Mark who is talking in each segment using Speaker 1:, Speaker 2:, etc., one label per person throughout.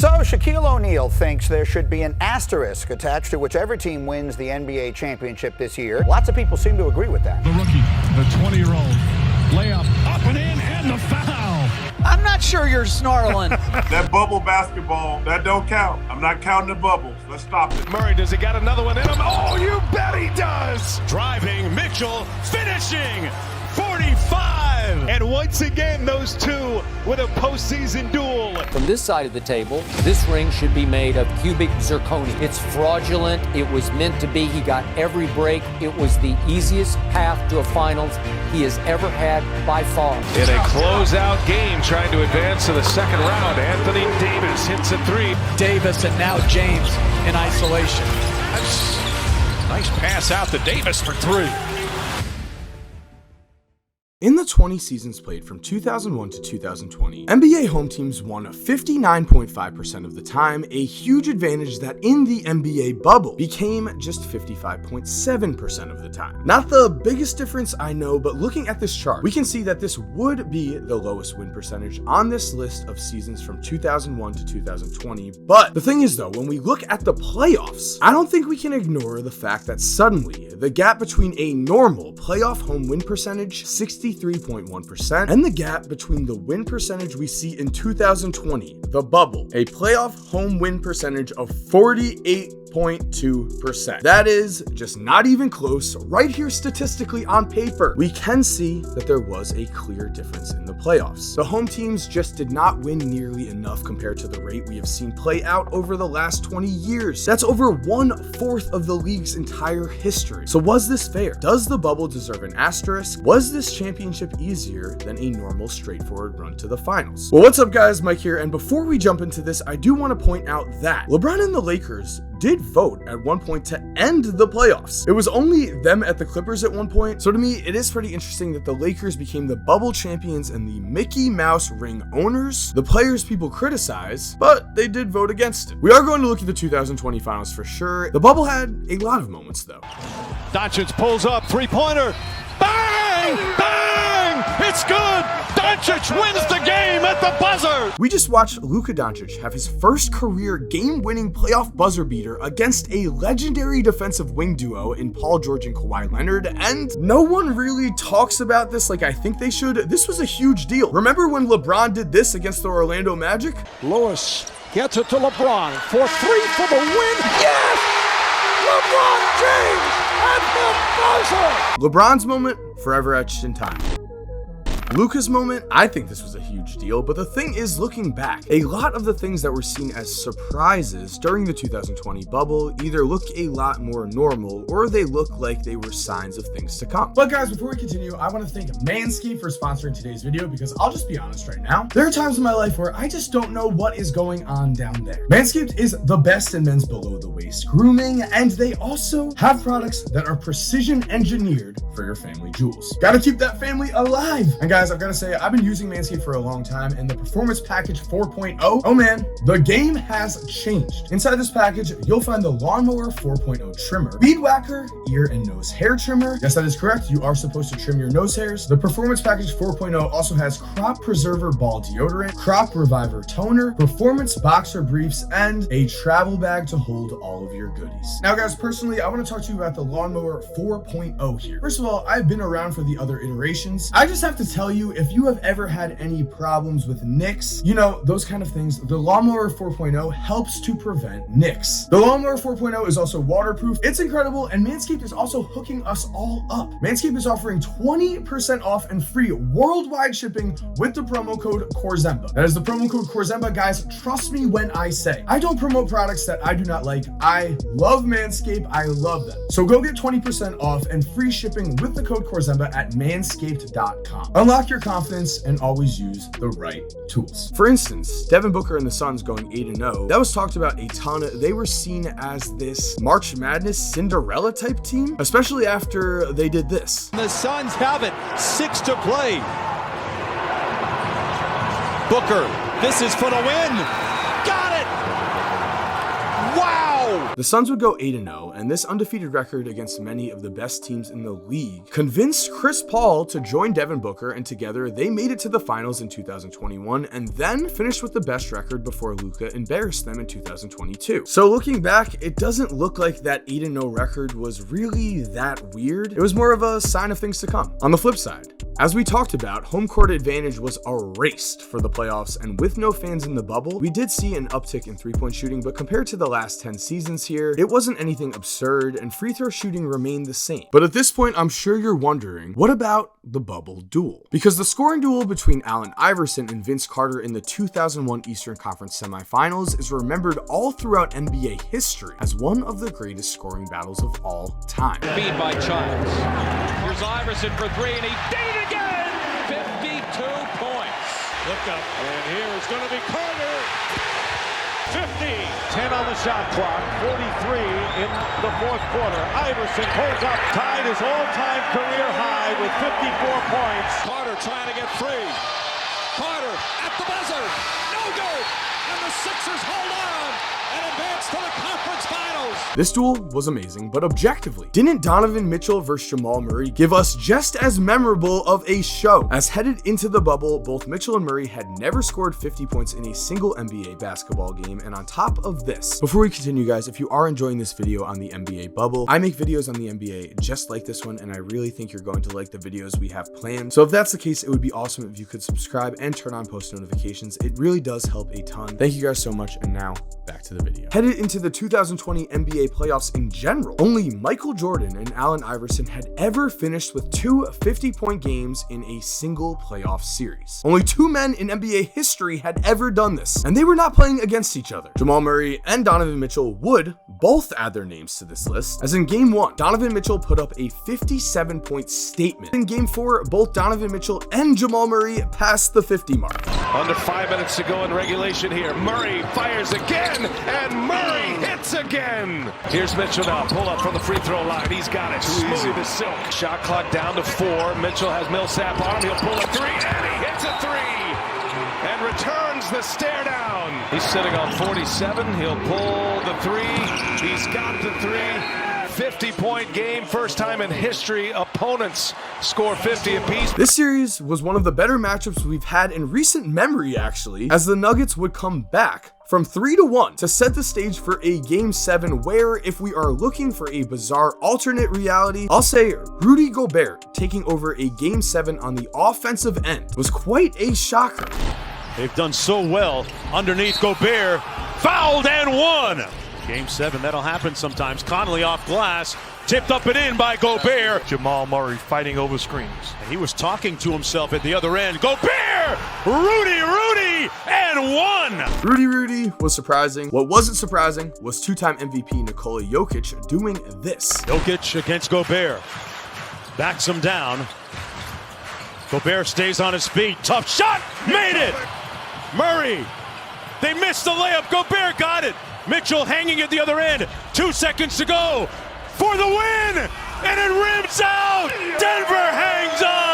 Speaker 1: So Shaquille O'Neal thinks there should be an asterisk attached to whichever team wins the NBA championship this year. Lots of people seem to agree with that.
Speaker 2: The rookie, the 20-year-old, layup up and in, and the foul.
Speaker 3: I'm not sure you're snarling.
Speaker 4: That bubble basketball, that don't count. I'm not counting the bubbles. Let's stop it.
Speaker 2: Murray, does he got another one in him? Oh, you bet he does. Driving, Mitchell, finishing, 45. And once again, those two with a postseason duel.
Speaker 5: From this side of the table, this ring should be made of cubic zirconia. It's fraudulent. It was meant to be. He got every break. It was the easiest path to a finals he has ever had by far.
Speaker 2: In a closeout game, trying to advance to the second round, Anthony Davis hits a three.
Speaker 3: Davis and now James in isolation.
Speaker 2: That's a nice pass out to Davis for three.
Speaker 6: In the 20 seasons played from 2001 to 2020, NBA home teams won 59.5% of the time, a huge advantage that in the NBA bubble became just 55.7% of the time. Not the biggest difference, I know, but looking at this chart, we can see that this would be the lowest win percentage on this list of seasons from 2001 to 2020. But the thing is though, when we look at the playoffs, I don't think we can ignore the fact that suddenly the gap between a normal playoff home win percentage, 63.1%, and the gap between the win percentage we see in 2020, the bubble, a playoff home win percentage of 48.2%. That is just not even close. Right here statistically on paper, we can see that there was a clear difference in the playoffs. The home teams just did not win nearly enough compared to the rate we have seen play out over the last 20 years. That's over 1/4 of the league's entire history. So was this fair? Does the bubble deserve an asterisk? Was this championship easier than a normal straightforward run to the finals? Well, what's up guys, Mike here, and before we jump into this, I do want to point out that LeBron and the Lakers did vote at one point to end the playoffs. It was only them at the Clippers at one point. So to me, it is pretty interesting that the Lakers became the bubble champions and the Mickey Mouse ring owners, the players people criticize, but they did vote against it. We are going to look at the 2020 finals for sure. The bubble had a lot of moments though.
Speaker 2: Doncic pulls up, three-pointer. Bang! Bang! It's good! Doncic wins the game at the buzzer!
Speaker 6: We just watched Luka Doncic have his first career game-winning playoff buzzer beater against a legendary defensive wing duo in Paul George and Kawhi Leonard, and no one really talks about this like I think they should. This was a huge deal. Remember when LeBron did this against the Orlando Magic?
Speaker 7: Lewis gets it to LeBron for three for the win. Yes! LeBron James at the buzzer!
Speaker 6: LeBron's moment, forever etched in time. Luka's moment, I think this was a huge deal, but the thing is, looking back, a lot of the things that were seen as surprises during the 2020 bubble either look a lot more normal or they look like they were signs of things to come. But guys, before we continue, I want to thank Manscaped for sponsoring today's video because I'll just be honest right now, there are times in my life where I just don't know what is going on down there. Manscaped is the best in men's below the waist grooming, and they also have products that are precision engineered for your family jewels. Gotta keep that family alive. And guys, I've got to say, I've been using Manscaped for a long time, and the Performance Package 4.0, oh man, the game has changed. Inside this package, you'll find the Lawnmower 4.0 trimmer, Weed Whacker ear and nose hair trimmer. Yes, that is correct. You are supposed to trim your nose hairs. The Performance Package 4.0 also has Crop Preserver Ball Deodorant, Crop Reviver Toner, Performance Boxer Briefs, and a travel bag to hold all of your goodies. Now guys, personally, I want to talk to you about the Lawnmower 4.0 here. First of all, I've been around for the other iterations. I just have to tell you, if you have ever had any problems with nicks, you know, those kind of things, the Lawnmower 4.0 helps to prevent nicks. The Lawnmower 4.0 is also waterproof. It's incredible, and Manscaped is also hooking us all up. Manscaped is offering 20% off and free worldwide shipping with the promo code Korzemba. That is the promo code Korzemba, guys. Trust me when I say I don't promote products that I do not like. I love Manscaped. I love them. So go get 20% off and free shipping with the code Korzemba at manscaped.com. Unlock your confidence and always use the right tools. For instance, Devin Booker and the Suns going 8-0, that was talked about a ton. They were seen as this March Madness Cinderella type team, especially after they did this.
Speaker 7: The Suns have it, 6 to play. Booker, this is for the win. Got it! Wow!
Speaker 6: The Suns would go 8-0, and this undefeated record against many of the best teams in the league convinced Chris Paul to join Devin Booker, and together they made it to the finals in 2021 and then finished with the best record before Luka embarrassed them in 2022. So looking back, it doesn't look like that 8-0 record was really that weird. It was more of a sign of things to come. On the flip side, as we talked about, home court advantage was erased for the playoffs, and with no fans in the bubble, we did see an uptick in three-point shooting, but compared to the last 10 seasons here, it wasn't anything absurd, and free throw shooting remained the same. But at this point, I'm sure you're wondering, what about the bubble duel? Because the scoring duel between Allen Iverson and Vince Carter in the 2001 Eastern Conference semifinals is remembered all throughout NBA history as one of the greatest scoring battles of all time.
Speaker 8: Feed by Childs. Here's Iverson for three, and he did it again! 52 points.
Speaker 7: Look up, and here is going to be Carter. 50, 10 on the shot clock, 43 in the fourth quarter. Iverson pulls up, tied his all-time career high with 54 points.
Speaker 8: Carter trying to get free. Carter at the buzzer. No good. And the Sixers hold on and advance to the conference finals.
Speaker 6: This duel was amazing, but objectively, didn't Donovan Mitchell versus Jamal Murray give us just as memorable of a show? As headed into the bubble, both Mitchell and Murray had never scored 50 points in a single NBA basketball game, and on top of this, before we continue guys, if you are enjoying this video on the NBA bubble, I make videos on the NBA just like this one, and I really think you're going to like the videos we have planned. So if that's the case, it would be awesome if you could subscribe and turn on post notifications. It really does help a ton. Thank you guys so much, and now back to the video. Headed into the 2020 NBA playoffs in general, only Michael Jordan and Allen Iverson had ever finished with two 50-point games in a single playoff series. Only two men in NBA history had ever done this, and they were not playing against each other. Jamal Murray and Donovan Mitchell would both add their names to this list, as in Game 1, Donovan Mitchell put up a 57-point statement. In Game 4, both Donovan Mitchell and Jamal Murray passed the 50 mark.
Speaker 2: Under 5 minutes to go in regulation here. Murray fires again, and Murray hits again. Here's Mitchell now, pull up from the free throw line. He's got it, smooth as silk. Shot clock down to 4. Mitchell has Millsap on, he'll pull a 3, and he hits a 3. And returns the stare down. He's sitting on 47, he'll pull the 3. He's got the 3. 50-point game, first time in history opponents score 50 apiece.
Speaker 6: This series was one of the better matchups we've had in recent memory, actually, as the Nuggets would come back from 3-1 to set the stage for a Game 7 where, if we are looking for a bizarre alternate reality, I'll say Rudy Gobert taking over a Game 7 on the offensive end was quite a shocker.
Speaker 2: They've done so well underneath Gobert. Fouled and won. Game 7, that'll happen sometimes. Conley off glass, tipped up and in by Gobert. Jamal Murray fighting over screens. And he was talking to himself at the other end. Gobert! Rudy, and won!
Speaker 6: Rudy was surprising. What wasn't surprising was two-time MVP Nikola Jokic doing this.
Speaker 2: Jokic against Gobert. Backs him down. Gobert stays on his feet. Tough shot! Made it! Murray! They missed the layup. Gobert got it. Mitchell hanging at the other end. 2 seconds to go for the win, and it rims out. Denver hangs on.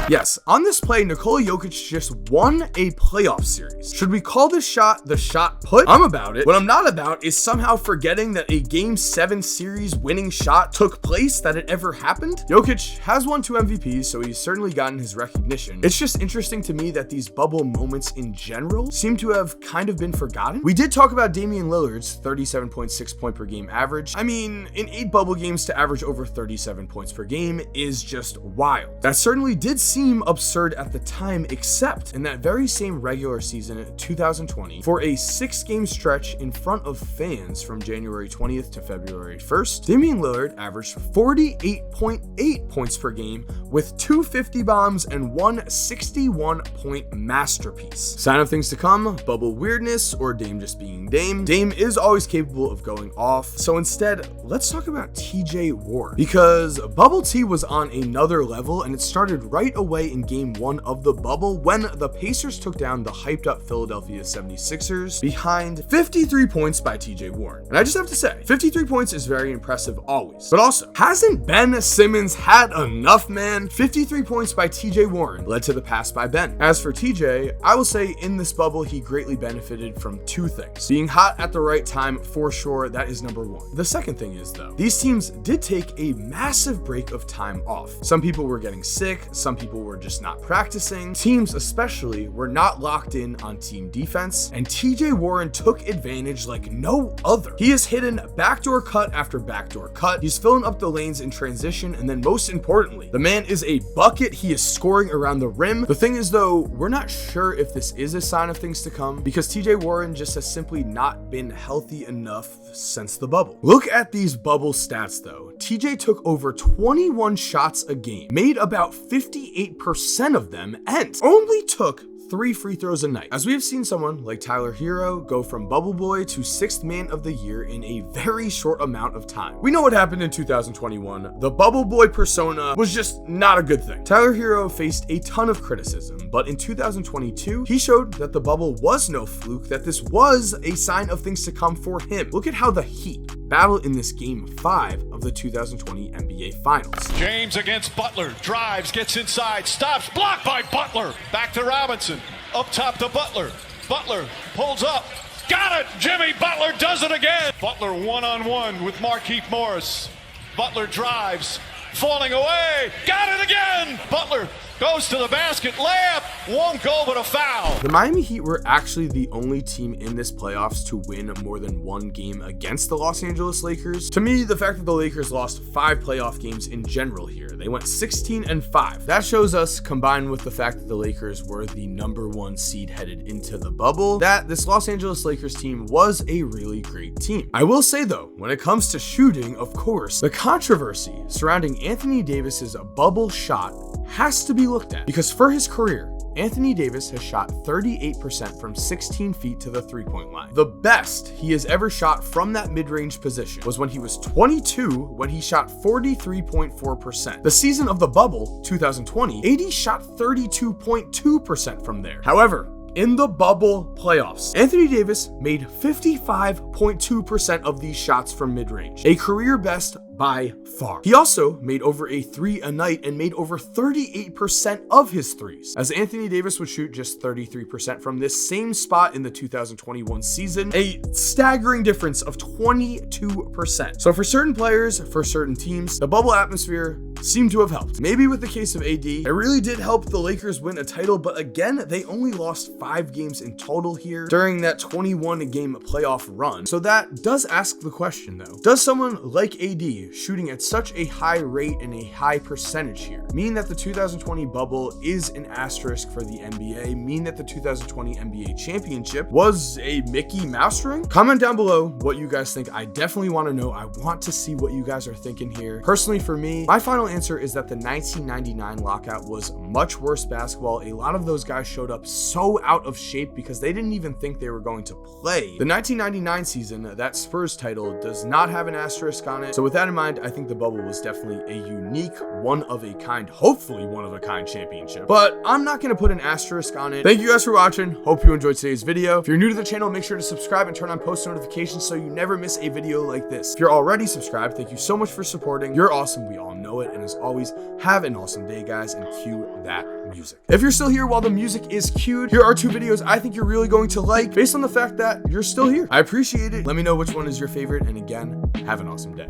Speaker 6: Yes, on this play, Nikola Jokic just won a playoff series. Should we call this shot the shot put? I'm about it. What I'm not about is somehow forgetting that a Game 7 series winning shot took place, that it ever happened. Jokic has won 2 MVPs, so he's certainly gotten his recognition. It's just interesting to me that these bubble moments in general seem to have kind of been forgotten. We did talk about Damian Lillard's 37.6 point per game average. I mean, in 8 bubble games to average over 37 points per game is just wild. That certainly did seem absurd at the time, except in that very same regular season 2020, for a 6-game stretch in front of fans from January 20th to February 1st, Damian Lillard averaged 48.8 points per game with 2 50 bombs and 1 61-point masterpiece. Sign of things to come, bubble weirdness, or Dame just being Dame. Dame is always capable of going off, so instead, let's talk about TJ Ward, because Bubble T was on another level, and it started right away away in game 1 of the bubble when the Pacers took down the hyped up Philadelphia 76ers behind 53 points by TJ Warren. And I just have to say, 53 points is very impressive always. But also, hasn't Ben Simmons had enough, man? 53 points by TJ Warren led to the pass by Ben. As for TJ, I will say in this bubble, he greatly benefited from two things. Being hot at the right time, for sure, that is number one. The second thing is, though, these teams did take a massive break of time off. Some people were getting sick, some people were just not practicing. Teams especially were not locked in on team defense, and TJ Warren took advantage like no other. He is hitting backdoor cut after backdoor cut. He's filling up the lanes in transition, and then most importantly, the man is a bucket. He is scoring around the rim. The thing is, though, we're not sure if this is a sign of things to come because TJ Warren just has simply not been healthy enough since the bubble. Look at these bubble stats, though. TJ took over 21 shots a game, made about 58% of them, and only took 3 free throws a night. As we have seen someone like Tyler Hero go from bubble boy to 6th man of the year in a very short amount of time. We know what happened in 2021. The bubble boy persona was just not a good thing. Tyler Hero faced a ton of criticism, but in 2022, he showed that the bubble was no fluke, that this was a sign of things to come for him. Look at how the Heat battle in this game 5 of the 2020 NBA Finals.
Speaker 8: James against Butler, drives, gets inside, stops, blocked by Butler. Back to Robinson, up top to Butler. Butler pulls up, got it! Jimmy Butler does it again! Butler one-on-one with Markieff Morris. Butler drives, falling away, got it again! Butler goes to the basket, layup, won't go but a foul.
Speaker 6: The Miami Heat were actually the only team in this playoffs to win more than one game against the Los Angeles Lakers. To me, the fact that the Lakers lost 5 playoff games in general here, they went 16-5. That shows us, combined with the fact that the Lakers were the #1 seed headed into the bubble, that this Los Angeles Lakers team was a really great team. I will say though, when it comes to shooting, of course, the controversy surrounding Anthony Davis's bubble shot has to be looked at, because for his career, Anthony Davis has shot 38% from 16 feet to the 3-point line. The best he has ever shot from that mid-range position was when he was 22, when he shot 43.4%. The season of the bubble, 2020, AD shot 32.2% from there. However, in the bubble playoffs, Anthony Davis made 55.2% of these shots from mid-range, a career best by far. He also made over a 3 a night and made over 38% of his threes, as Anthony Davis would shoot just 33% from this same spot in the 2021 season, a staggering difference of 22%. So for certain players, for certain teams, the bubble atmosphere seemed to have helped. Maybe with the case of AD, it really did help the Lakers win a title, but again, they only lost 5 games in total here during that 21-game playoff run. So that does ask the question though, does someone like AD shooting at such a high rate and a high percentage here mean that the 2020 bubble is an asterisk for the NBA, mean that the 2020 NBA championship was a Mickey Mouse ring? Comment down below what you guys think. I definitely want to know. I want to see what you guys are thinking here. Personally, for me, my final answer is that the 1999 lockout was much worse basketball. A lot of those guys showed up so out of shape because they didn't even think they were going to play. The 1999 season, that Spurs title, does not have an asterisk on it. So with that in mind, I think the bubble was definitely a unique, one-of-a-kind, hopefully one-of-a-kind championship. But I'm not going to put an asterisk on it. Thank you guys for watching. Hope you enjoyed today's video. If you're new to the channel, make sure to subscribe and turn on post notifications so you never miss a video like this. If you're already subscribed, thank you so much for supporting. You're awesome. We all know it. And as always, have an awesome day, guys, and cue that music. If you're still here while the music is cued, here are 2 videos I think you're really going to like based on the fact that you're still here. I appreciate it. Let me know which one is your favorite. And again, have an awesome day.